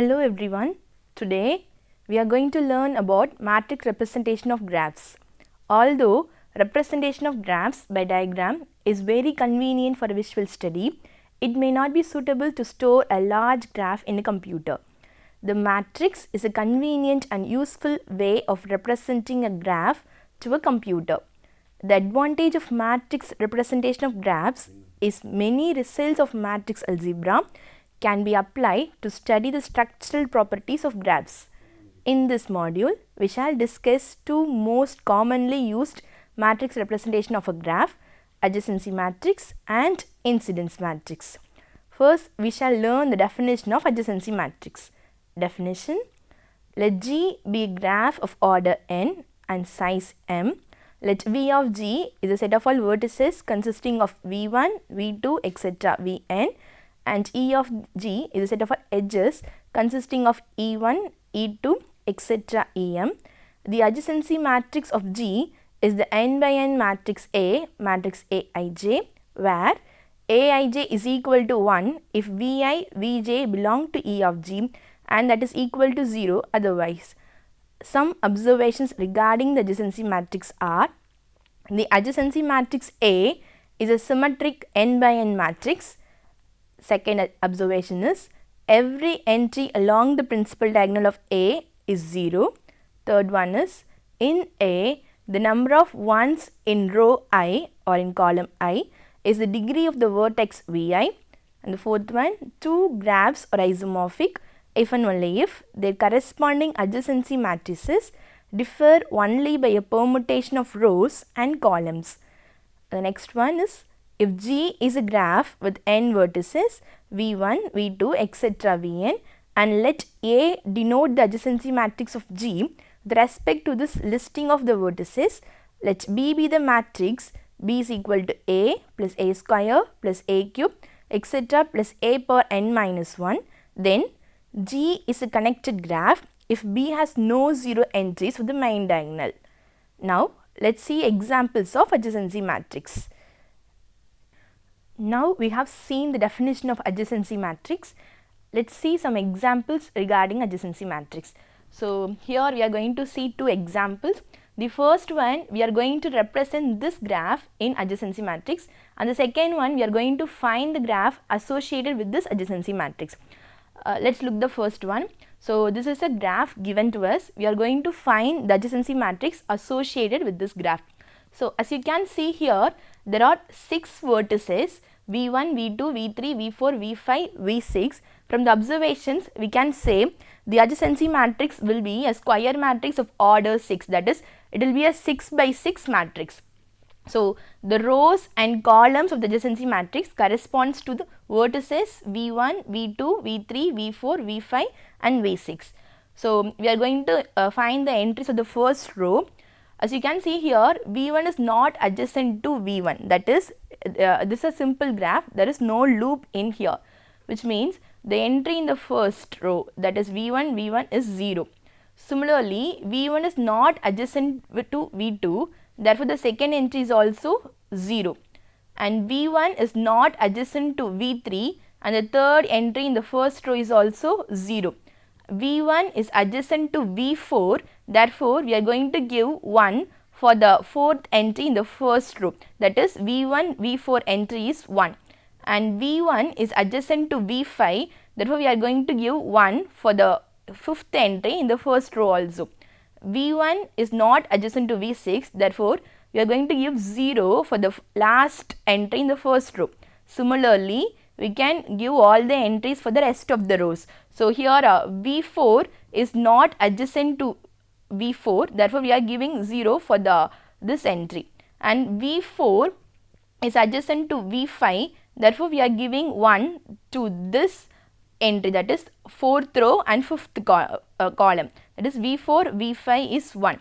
Hello everyone. Today we are going to learn about matrix representation of graphs. Although representation of graphs by diagram is very convenient for a visual study, it may not be suitable to store a large graph in a computer. The matrix is a convenient and useful way of representing a graph to a computer. The advantage of matrix representation of graphs is many results of matrix algebra can be applied to study the structural properties of graphs. In this module, we shall discuss two most commonly used matrix representation of a graph, adjacency matrix and incidence matrix. First, we shall learn the definition of adjacency matrix. Definition: let G be a graph of order n and size m. Let V of G is a set of all vertices consisting of V1, V2, etc. Vn, and E of G is a set of all edges consisting of E1, E2, etc. Em. The adjacency matrix of G is the n by n matrix A, matrix Aij, where Aij is equal to 1 if Vi, Vj belong to E of G and that is equal to 0 otherwise. Some observations regarding the adjacency matrix are: the adjacency matrix A is a symmetric n by n matrix. Second observation is every entry along the principal diagonal of A is 0. Third one is in A the number of ones in row I or in column I is the degree of the vertex Vi. And the fourth one, two graphs are isomorphic if and only if their corresponding adjacency matrices differ only by a permutation of rows and columns. The next one is if G is a graph with n vertices V1, V2, etc. Vn, and let A denote the adjacency matrix of G with respect to this listing of the vertices, let B be the matrix B is equal to A plus A square plus A cube, etc. plus A power n minus 1, then G is a connected graph if B has no 0 entries for the main diagonal. Now, let us see examples of adjacency matrix. Now, we have seen the definition of adjacency matrix. Let us see some examples regarding adjacency matrix. So, here we are going to see two examples. The first one, we are going to represent this graph in adjacency matrix, and the second one, we are going to find the graph associated with this adjacency matrix. Let's look the first one. So, this is a graph given to us. We are going to find the adjacency matrix associated with this graph. So, as you can see here, there are 6 vertices V1, V2, V3, V4, V5, V6. From the observations, we can say the adjacency matrix will be a square matrix of order 6, that is, it will be a 6 by 6 matrix. So, the rows and columns of the adjacency matrix corresponds to the vertices V1, V2, V3, V4, V5 and V6. So, we are going to find the entries of the first row. As you can see here, V1 is not adjacent to V1, that is, this is a simple graph, there is no loop in here, which means the entry in the first row, that is V1 is 0. Similarly, V1 is not adjacent to V2, therefore the second entry is also 0, and V1 is not adjacent to V3 and the third entry in the first row is also 0. V1 is adjacent to V4, therefore we are going to give 1 for the fourth entry in the first row, that is V1, V4 entry is 1, and V1 is adjacent to V5, therefore we are going to give 1 for the fifth entry in the first row also. V1 is not adjacent to V6, therefore we are going to give 0 for the last entry in the first row. Similarly, we can give all the entries for the rest of the rows. So, here V4 is not adjacent to V4, therefore we are giving 0 for this entry, and V4 is adjacent to V5, therefore we are giving 1 to this entry, that is 4th row and 5th column, that is V4, V5 is 1.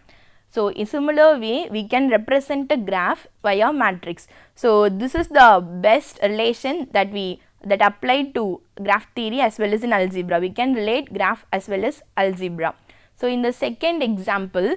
So, in similar way we can represent a graph via matrix. So, this is the best relation that applied to graph theory as well as in algebra. We can relate graph as well as algebra. So, in the second example,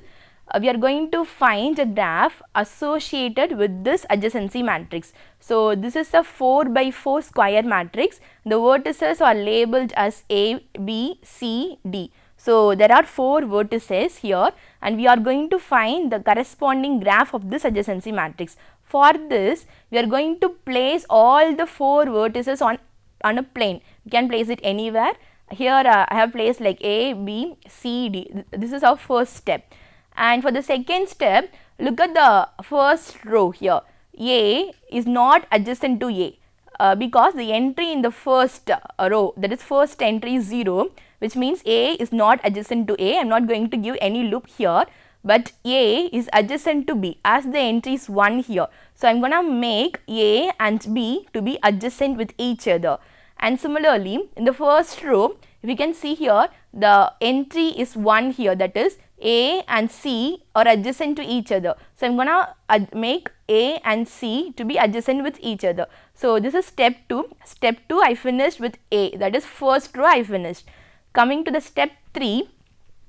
we are going to find a graph associated with this adjacency matrix. So, this is a 4 by 4 square matrix. The vertices are labeled as A, B, C, D. So, there are 4 vertices here and we are going to find the corresponding graph of this adjacency matrix. For this, we are going to place all the 4 vertices on a plane. You can place it anywhere. Here I have placed like A, B, C, D. This is our first step. And for the second step, look at the first row here. A is not adjacent to A because the entry in the first row, that is first entry is 0, which means A is not adjacent to A. I am not going to give any loop here, but A is adjacent to B as the entry is 1 here. So, I am going to make A and B to be adjacent with each other. And similarly, in the first row, we can see here the entry is 1 here, that is A and C are adjacent to each other. So, I am going to make A and C to be adjacent with each other. So, this is step 2. Step 2 I finished with A, that is first row I finished. Coming to the step 3,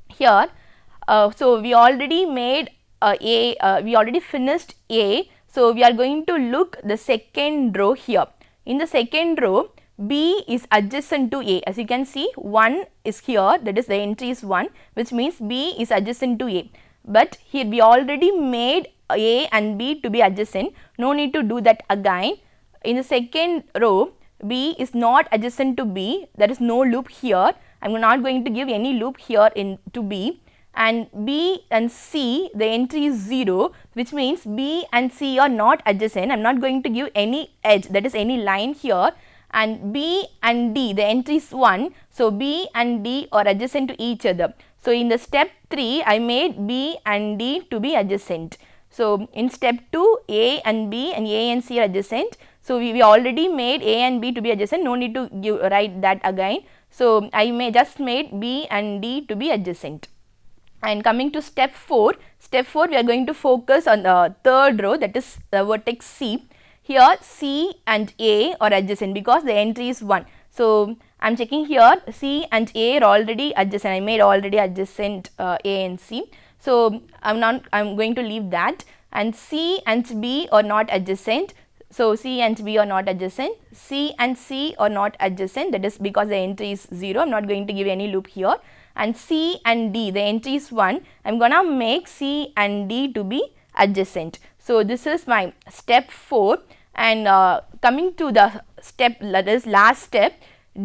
here, so we already made we already finished A. So, we are going to look the second row here. In the second row, B is adjacent to A. As you can see, 1 is here, that is the entry is 1, which means B is adjacent to A. But here we already made A and B to be adjacent, no need to do that again. In the second row, B is not adjacent to B, there is no loop here. I am not going to give any loop here to B. And B and C, the entry is 0, which means B and C are not adjacent. I am not going to give any edge, that is any line here. And B and D, the entry is 1. So, B and D are adjacent to each other. So, in the step 3, I made B and D to be adjacent. So, in step 2, A and B and A and C are adjacent. So, we already made A and B to be adjacent, no need to write that again. So, I just made B and D to be adjacent. And coming to step 4, we are going to focus on the third row, that is the vertex C. Here C and A are adjacent because the entry is 1. So, I am checking here C and A are already adjacent, I made already adjacent A and C. So, I am going to leave that, and C and B are not adjacent. So, C and B are not adjacent, C and C are not adjacent, that is because the entry is 0, I am not going to give any loop here. And C and D, the entry is 1, I am going to make C and D to be adjacent. So, this is my step 4, and coming to the step, that is last step,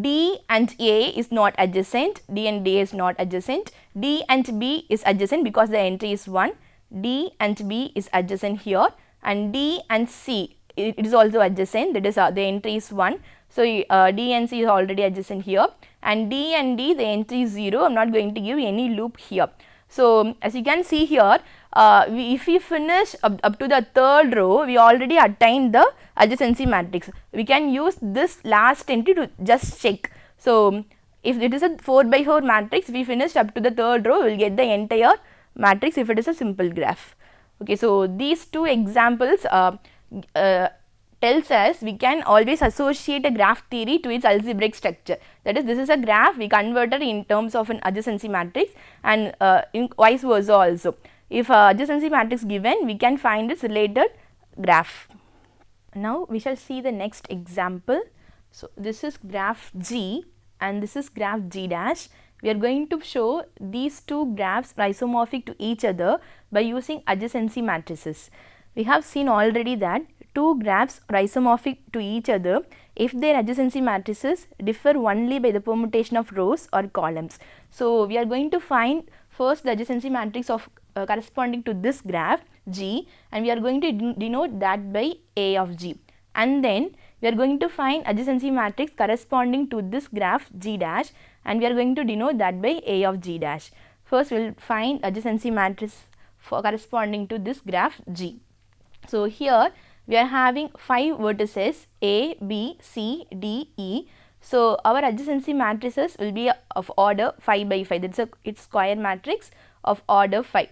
D and A is not adjacent, D and D is not adjacent, D and B is adjacent because the entry is 1, D and B is adjacent here, and D and C, it is also adjacent, that is the entry is 1. So, D and C is already adjacent here, and D and D, the entry is 0, I am not going to give any loop here. So, as you can see here, if we finish up to the third row, we already attained the adjacency matrix. We can use this last entry to just check. So, if it is a 4 by 4 matrix, we finished up to the third row, we will get the entire matrix if it is a simple graph. Okay, so, these two examples tells us we can always associate a graph theory to its algebraic structure. That is, this is a graph we converted in terms of an adjacency matrix, and vice versa also. If adjacency matrix given, we can find its related graph. Now, we shall see the next example. So, this is graph G and this is graph G dash. We are going to show these two graphs isomorphic to each other by using adjacency matrices. We have seen already that two graphs are isomorphic to each other if their adjacency matrices differ only by the permutation of rows or columns. So, we are going to find first the adjacency matrix of corresponding to this graph G, and we are going to denote that by A of G, and then we are going to find adjacency matrix corresponding to this graph G dash, and we are going to denote that by A of G dash. First, we will find adjacency matrix for corresponding to this graph G. So, here we are having 5 vertices A, B, C, D, E. So, our adjacency matrices will be of order 5 by 5, that is its square matrix of order 5.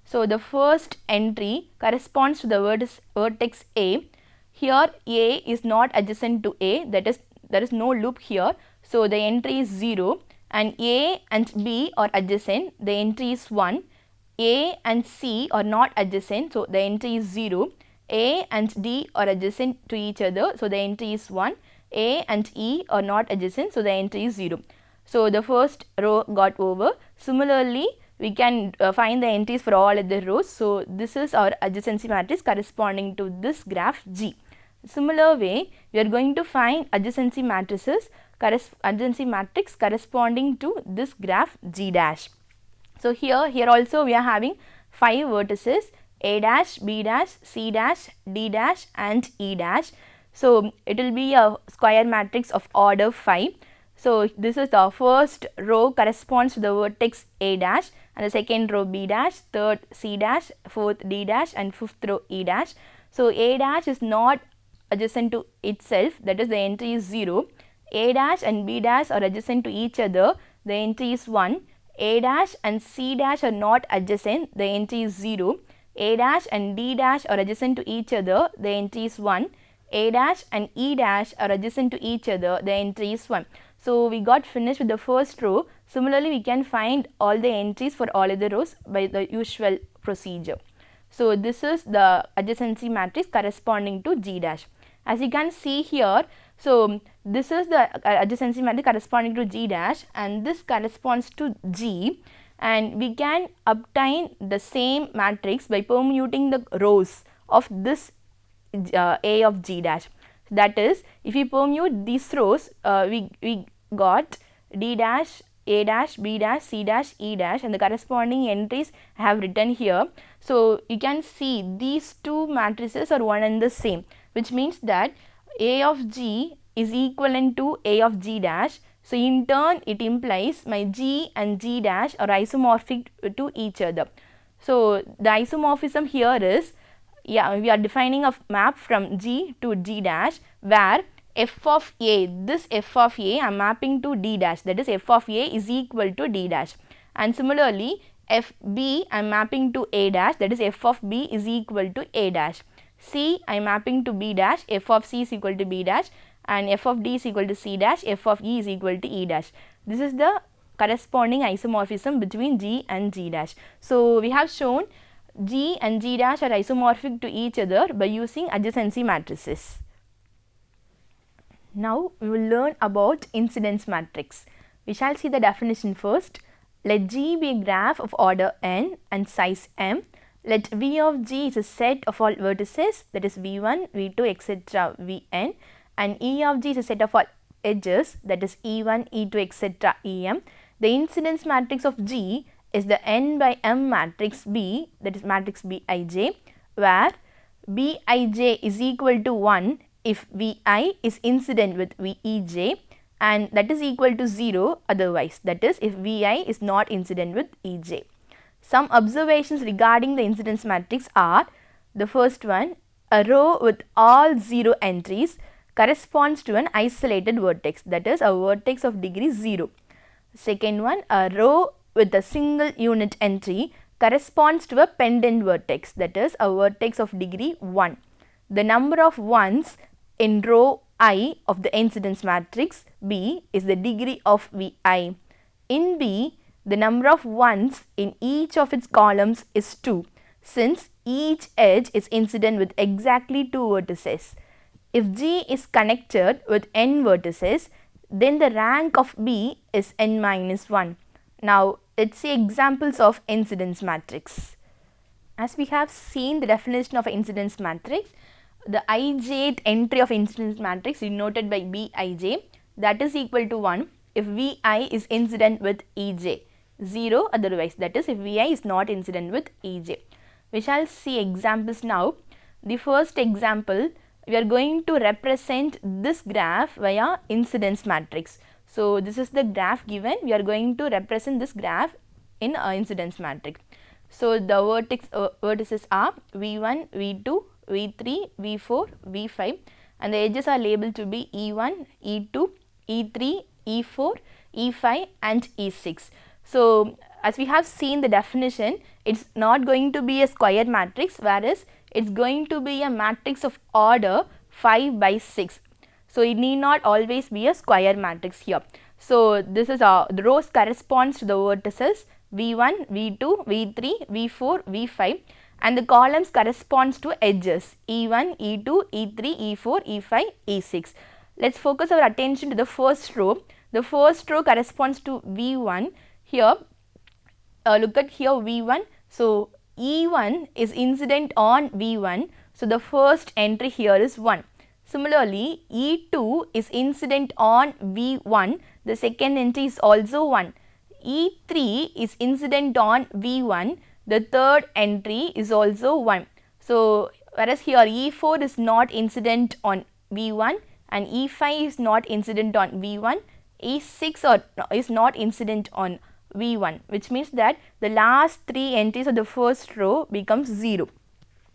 So, the first entry corresponds to the vertex A. Here A is not adjacent to A, that is there is no loop here. So, the entry is 0, and A and B are adjacent, the entry is 1. A and C are not adjacent, so the entry is 0. A and D are adjacent to each other, so the entry is 1. A and E are not adjacent, so the entry is 0. So the first row got over. Similarly, we can find the entries for all other rows. So this is our adjacency matrix corresponding to this graph G. Similar way, we are going to find adjacency matrices, adjacency matrix corresponding to this graph G dash. So here also we are having 5 vertices A dash, B dash, C dash, D dash and E dash. So it will be a square matrix of order 5. So this is the first row corresponds to the vertex A dash, and the second row B dash, third C dash, fourth D dash and fifth row E dash. So A dash is not adjacent to itself, that is the entry is 0. A dash and B dash are adjacent to each other, the entry is 1. A dash and C dash are not adjacent, the entry is 0. A dash and D dash are adjacent to each other, the entry is 1. A dash and E dash are adjacent to each other, the entry is 1. So we got finished with the first row. Similarly, we can find all the entries for all other rows by the usual procedure. So this is the adjacency matrix corresponding to G dash. As you can see here, so this is the adjacency matrix corresponding to G dash, and this corresponds to G, and we can obtain the same matrix by permuting the rows of this A of G dash. That is, if we permute these rows, we got D dash, A dash, B dash, C dash, E dash, and the corresponding entries I have written here. So you can see these two matrices are one and the same, which means that A of G is equivalent to A of G dash. So in turn it implies my G and G dash are isomorphic to each other. So the isomorphism here is, we are defining a map from G to G dash, where f of A, this f of A I am mapping to D dash, that is f of A is equal to D dash, and similarly f B I am mapping to A dash, that is f of B is equal to A dash. C I am mapping to B dash, f of C is equal to B dash, and f of D is equal to C dash, f of E is equal to E dash. This is the corresponding isomorphism between G and G dash. So we have shown G and G dash are isomorphic to each other by using adjacency matrices. Now we will learn about incidence matrix. We shall see the definition first. Let G be a graph of order n and size m. Let V of G is a set of all vertices, that is V1, V2, etc. Vn, and E of G is a set of all edges, that is E1, E2, etc. Em. The incidence matrix of G is the n by m matrix B, that is matrix Bij, where Bij is equal to 1 if Vi is incident with Vej, and that is equal to 0 otherwise, that is if Vi is not incident with Ej. Some observations regarding the incidence matrix are: the first one, a row with all 0 entries corresponds to an isolated vertex, that is a vertex of degree 0. Second one, a row with a single unit entry corresponds to a pendant vertex, that is a vertex of degree 1. The number of ones in row I of the incidence matrix B is the degree of Vi. In B, the number of ones in each of its columns is 2, since each edge is incident with exactly 2 vertices. If G is connected with n vertices, then the rank of B is n minus 1. Now let's see examples of incidence matrix. As we have seen the definition of incidence matrix, the ijth entry of incidence matrix denoted by Bij, that is equal to 1 if Vi is incident with Ej, 0 otherwise, that is if Vi is not incident with Ej. We shall see examples now. The first example, we are going to represent this graph via incidence matrix. So this is the graph given, we are going to represent this graph in incidence matrix. So the vertices are V1, V2, V3, V4, V5, and the edges are labeled to be E1, E2, E3, E4, E5 and E6. So as we have seen the definition, it's not going to be a square matrix, whereas it's going to be a matrix of order 5 by 6. So it need not always be a square matrix here. So this is the rows corresponds to the vertices, V1, V2, V3, V4, V5, and the columns corresponds to edges E1, E2, E3, E4, E5, E6. Let's focus our attention to the first row. The first row corresponds to V1. Here, look at here V1. So, E1 is incident on V1. So, the first entry here is 1. Similarly, E2 is incident on V1. The second entry is also 1. E3 is incident on V1. The third entry is also 1. So, whereas here E4 is not incident on V1 and E5 is not incident on V1, E6 is not incident on V1, which means that the last 3 entries of the first row becomes 0.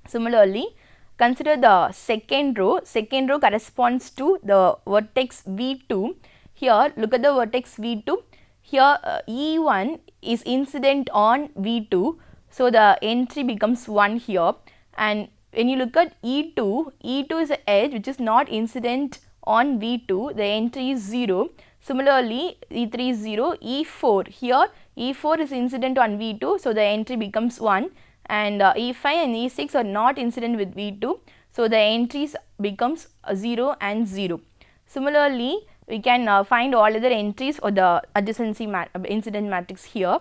Similarly, consider the second row. Second row corresponds to the vertex V2. Here, look at the vertex V2. Here, E1 is incident on V2. So, the entry becomes 1 here. And when you look at E2, E2 is an edge which is not incident on V2. The entry is 0. Similarly, E3 is 0. E4, here E4 is incident on V2. So, the entry becomes 1. And E5 and E6 are not incident with V2. So, the entries becomes 0 and 0. Similarly, we can find all other entries or the adjacency incident matrix here.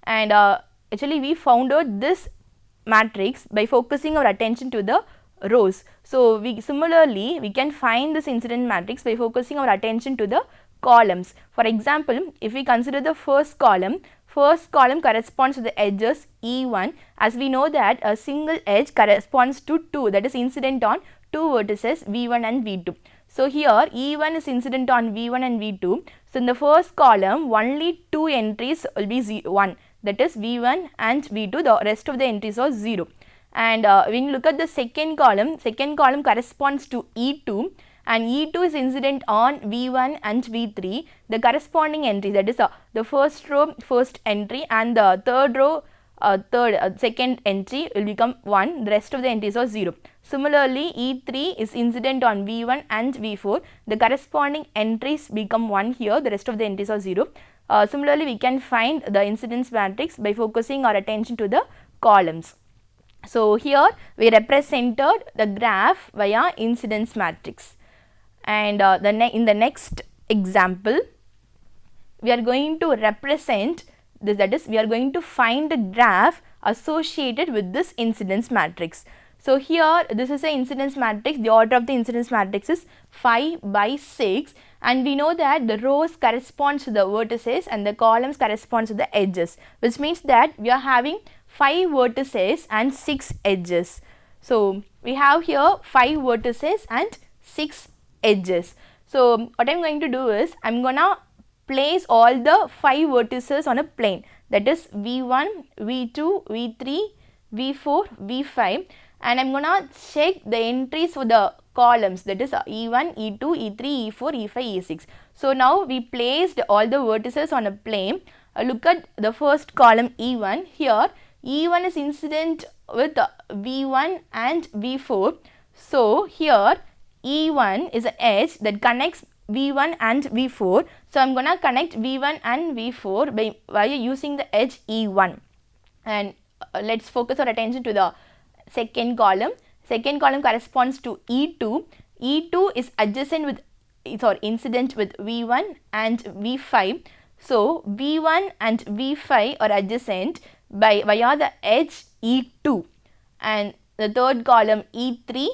And actually, we found out this matrix by focusing our attention to the rows. So, similarly we can find this incident matrix by focusing our attention to the columns. For example, if we consider the first column corresponds to the edges E1, as we know that a single edge corresponds to 2, that is incident on 2 vertices V1 and V2. So, here E1 is incident on V1 and V2. So, in the first column only 2 entries will be 1, that is V1 and V2, the rest of the entries are 0. And when you look at the second column corresponds to E2, and E2 is incident on V1 and V3. The corresponding entry, that is the first row first entry, and the third row second entry will become 1, the rest of the entries are 0. Similarly, E3 is incident on V1 and V4. The corresponding entries become 1 here, the rest of the entries are 0. Similarly, we can find the incidence matrix by focusing our attention to the columns. So, here we represented the graph via incidence matrix. And in the next example, we are going to represent this, that is, we are going to find the graph associated with this incidence matrix. So, here this is the incidence matrix. The order of the incidence matrix is 5 by 6, and we know that the rows corresponds to the vertices and the columns corresponds to the edges, which means that we are having 5 vertices and 6 edges. So, we have here 5 vertices and 6 edges. So, what I am going to do is, I am going to place all the 5 vertices on a plane, that is V1, V2, V3, V4, V5, and I am going to check the entries for the columns, that is E1, E2, E3, E4, E5, E6. So, now we placed all the vertices on a plane. Look at the first column E1. Here E1 is incident with V1 and V4. So, here E1 is an edge that connects V1 and V4. So, I am going to connect V1 and V4 by using the edge E1. And let us focus our attention to the second column. Second column corresponds to E2. E2 is adjacent with, incident with V1 and V5. So, V1 and V5 are adjacent via the edge E2. And the third column E3.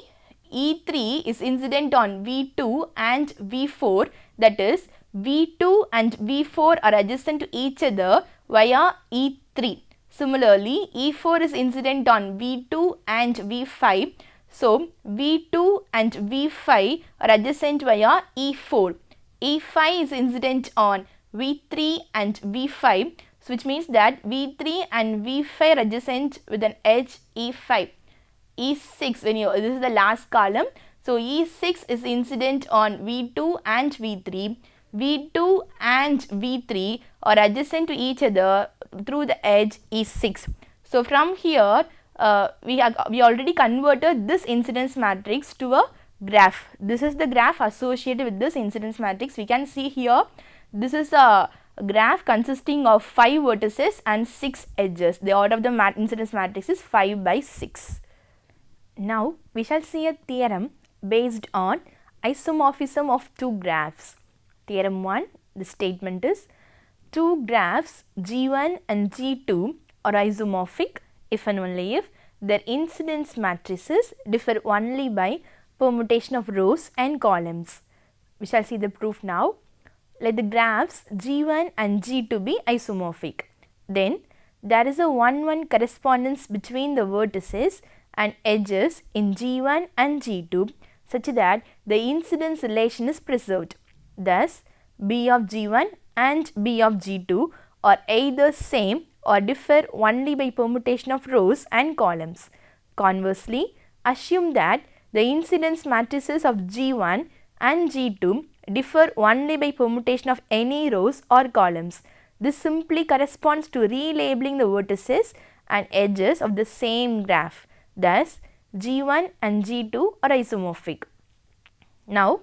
E3 is incident on V2 and V4, that is V2 and V4 are adjacent to each other via E3. Similarly, E4 is incident on V2 and V5. So, V2 and V5 are adjacent via E4. E5 is incident on V3 and V5, which means that V3 and V5 are adjacent with an edge E5. E6, this is the last column. So, E6 is incident on V2 and V3. V2 and V3 are adjacent to each other through the edge E6. So, from here we already converted this incidence matrix to a graph. This is the graph associated with this incidence matrix. We can see here this is a graph consisting of 5 vertices and 6 edges. The order of the incidence matrix is 5 by 6. Now, we shall see a theorem based on isomorphism of two graphs. Theorem 1, the statement is, two graphs G1 and G2 are isomorphic if and only if their incidence matrices differ only by permutation of rows and columns. We shall see the proof now. Let the graphs G1 and G2 be isomorphic. Then there is a 1:1 correspondence between the vertices and edges in G1 and G2 such that the incidence relation is preserved. Thus, B of G1 and B of G2 are either same or differ only by permutation of rows and columns. Conversely, assume that the incidence matrices of G1 and G2 differ only by permutation of any rows or columns. This simply corresponds to relabeling the vertices and edges of the same graph. Thus, G1 and G2 are isomorphic. Now,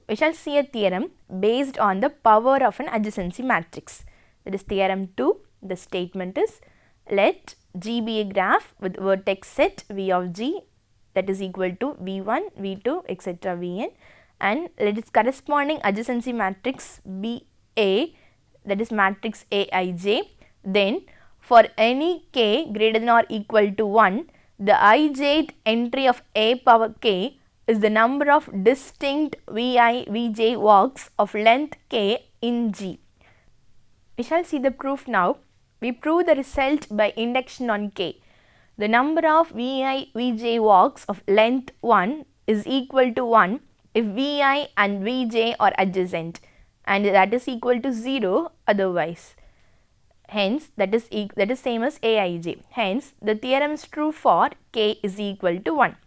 we shall see a theorem based on the power of an adjacency matrix. That is theorem 2. The statement is, let G be a graph with vertex set V of G that is equal to V1, V2, etc. Vn, and let its corresponding adjacency matrix be A, that is matrix Aij. Then, for any k greater than or equal to 1, the ijth entry of A power k is the number of distinct Vi, Vj walks of length k in G. We shall see the proof now. We prove the result by induction on k. The number of Vi, Vj walks of length 1 is equal to 1 if Vi and Vj are adjacent, and that is equal to 0 otherwise. Hence, that is same as Aij. Hence, the theorem is true for k is equal to 1.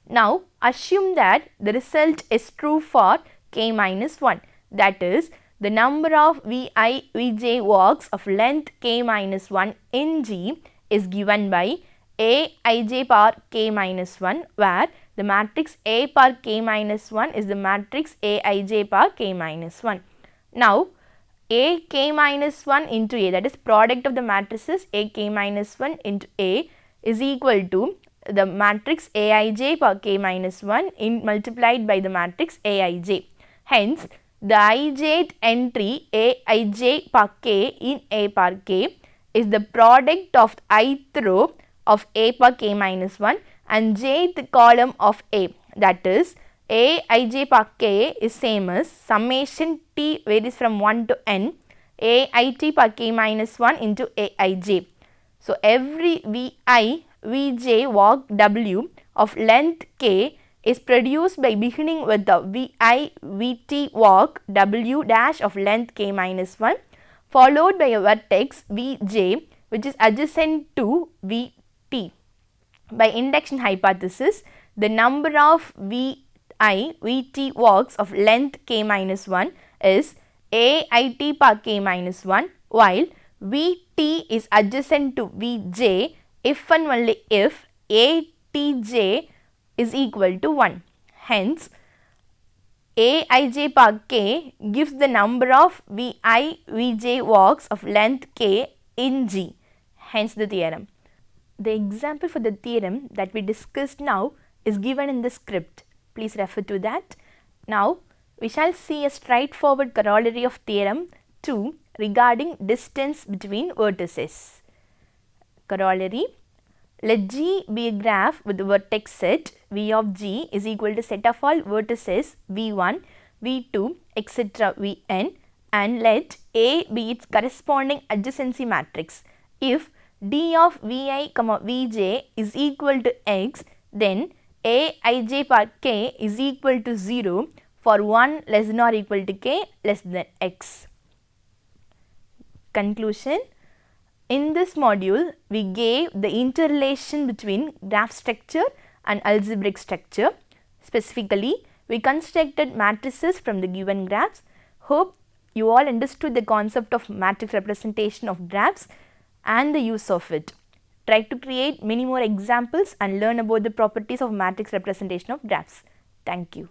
Now, assume that the result is true for k minus 1. That is, the number of Vi, Vj walks of length k minus 1 in G is given by Aij power k minus 1, where the matrix A power k minus 1 is the matrix Aij power k minus 1. Now, A k minus 1 into A, that is product of the matrices A k minus 1 into A, is equal to the matrix Aij power k minus 1 multiplied by the matrix Aij. Hence, the ijth entry Aij power k in A power k is the product of ith row of A power k minus 1 and jth column of A, that is Aij power k is same as summation t varies from 1 to n Ait power k minus 1 into Aij. So, every Vi, Vj walk W of length k is produced by beginning with the Vi, Vt walk W dash of length k minus 1 followed by a vertex Vj which is adjacent to Vt. By induction hypothesis, the number of Vi, Vt walks of length k minus 1 is Ait power k minus 1, while Vt is adjacent to Vj if and only if Atj is equal to 1. Hence, Aij power k gives the number of Vi, Vj walks of length k in G. Hence the theorem. The example for the theorem that we discussed now is given in the script. Please refer to that. Now, we shall see a straightforward corollary of theorem 2 regarding distance between vertices. Corollary: let G be a graph with the vertex set V of G is equal to set of all vertices V1, V2, etc. Vn, and let A be its corresponding adjacency matrix. If D of Vi, Vj is equal to x, then Aij power k is equal to 0 for 1 less than or equal to k less than x. Conclusion: in this module, we gave the interrelation between graph structure and algebraic structure. Specifically, we constructed matrices from the given graphs. Hope you all understood the concept of matrix representation of graphs and the use of it. Try to create many more examples and learn about the properties of matrix representation of graphs. Thank you.